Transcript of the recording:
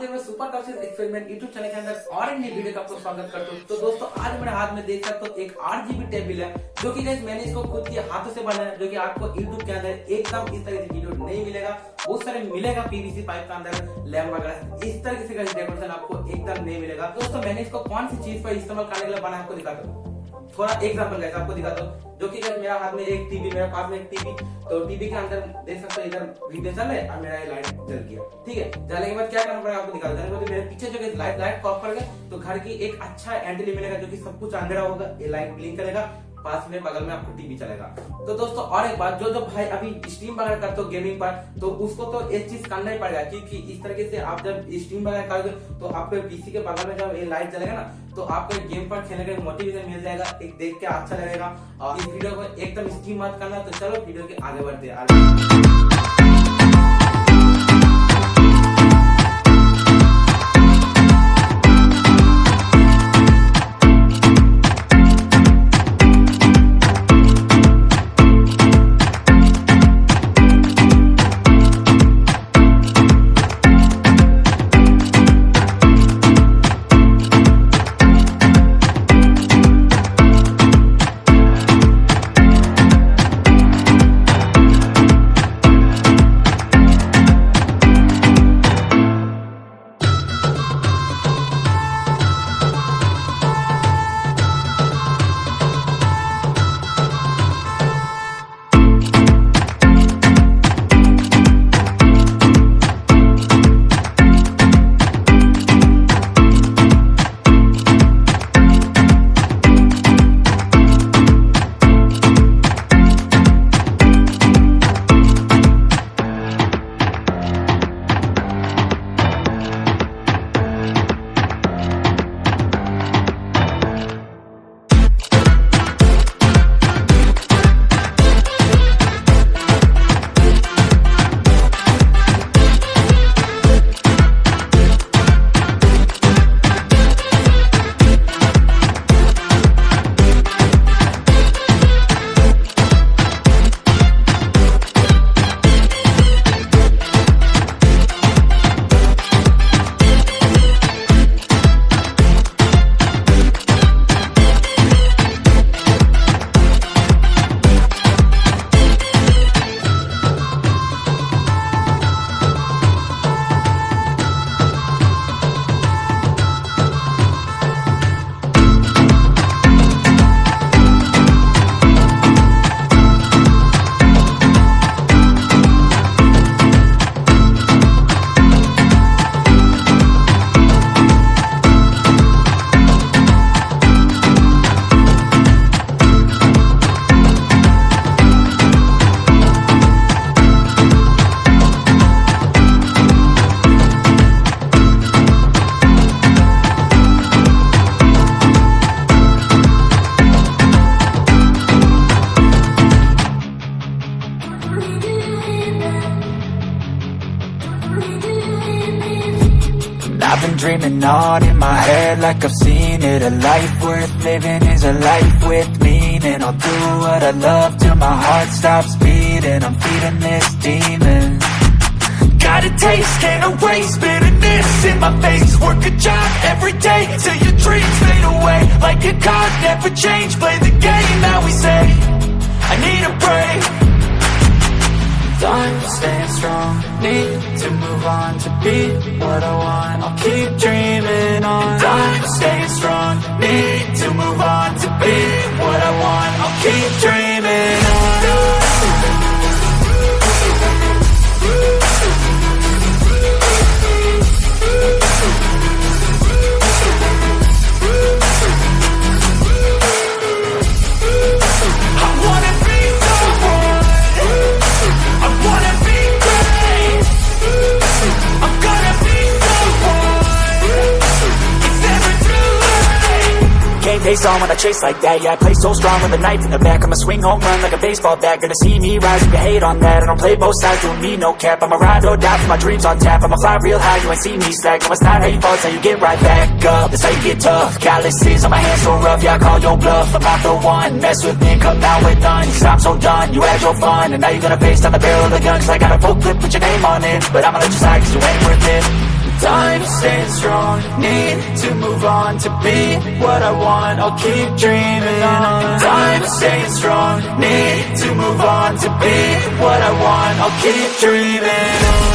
देख रहे हो super couches experiment YouTube channel के अंदर और एक नई वीडियो का आपको स्वागत करता हूँ। तो दोस्तों आज मेरे हाथ में देख सकते हो एक RGB टेबल है, जो कि गाइस मैंने इसको खुद के हाथों से बनाया है, जो कि आपको यूट्यूब के अंदर एकदम इस तरह से वीडियो नहीं मिलेगा। बहुत सारे मिलेगा पीवीसी पाइप का अंदर लैम्प वगैरह, इस तरह से डेकोरेशन आपको एकदम नहीं मिलेगा। दोस्तों मैंने इसको कौन सी चीज पर इस्तेमाल करने के लिए बनाया आपको दिखाता हूँ। थोड़ा एग्जाम्पल गाइस आपको दिखाता हूँ, जो कि मेरा हाथ में एक टीवी, मेरे पास में एक टीवी, तो टीवी के अंदर देख सकते हो इधर वीडियो चल रहा है और मेरा लाइट जल गया। ठीक है, जलने के बाद क्या करना पड़ेगा आपको दिखाता हूँ। मेरे पीछे जो लाइट ऑफ कर गए तो घर की एक अच्छा एंट्री मिलेगा, जो कि सब कुछ अंधेरा होगा, ये लाइट ब्लिंक करेगा, पास में बगल में आपको टीवी चलेगा। तो दोस्तों और एक बात, जो भाई अभी स्ट्रीम वगैरह करते हो गेमिंग पर, तो उसको तो एक चीज करना ही पड़ेगा, क्योंकि इस तरीके से आप जब स्ट्रीम वगैरह करोगे तो आपके पीसी के बगल में जब ये लाइट जलेगा ना, तो आपको गेम पर खेलने का मोटिवेशन मिल जाएगा, एक देख के अच्छा लगेगा। और इस वीडियो को एकदम स्ट्रीम मत करना। तो चलो वीडियो के आगे बढ़ते हैं। I've been dreaming on in my head like I've seen it. A life worth living is a life with meaning. I'll do what I love till my heart stops beating. I'm feeding this demon. Got a taste, can't erase bitterness in my face. Work a job every day till your dreams fade away. Like a card, never change, play the game that we say. I need a break. I'm staying strong, need to move on to be what I want. I'll keep dreaming on. I'm staying strong, need to move on to be what I want. I'll keep dreaming on. Pace on when I chase like that, yeah, I play so strong with a knife in the back. I'ma swing home run like a baseball bat. Gonna see me rise, you can hate on that. I don't play both sides, doing me no cap. I'ma ride or die for my dreams on tap. I'ma fly real high, you ain't see me slack. No, it's not how you fall, it's how you get right back up. That's how you get tough. Calluses on my hands so rough, yeah, I call your bluff. I'm not the one, mess with me, come down with none. Cause I'm so done, you had your fun, and now you're gonna face down the barrel of the gun. Cause I got a full clip with your name on it, but I'ma let you slide cause you ain't worth it. time staying strong, need to move on to be what I want, I'll keep dreaming on. Time staying strong, need to move on to be what I want, I'll keep dreaming on.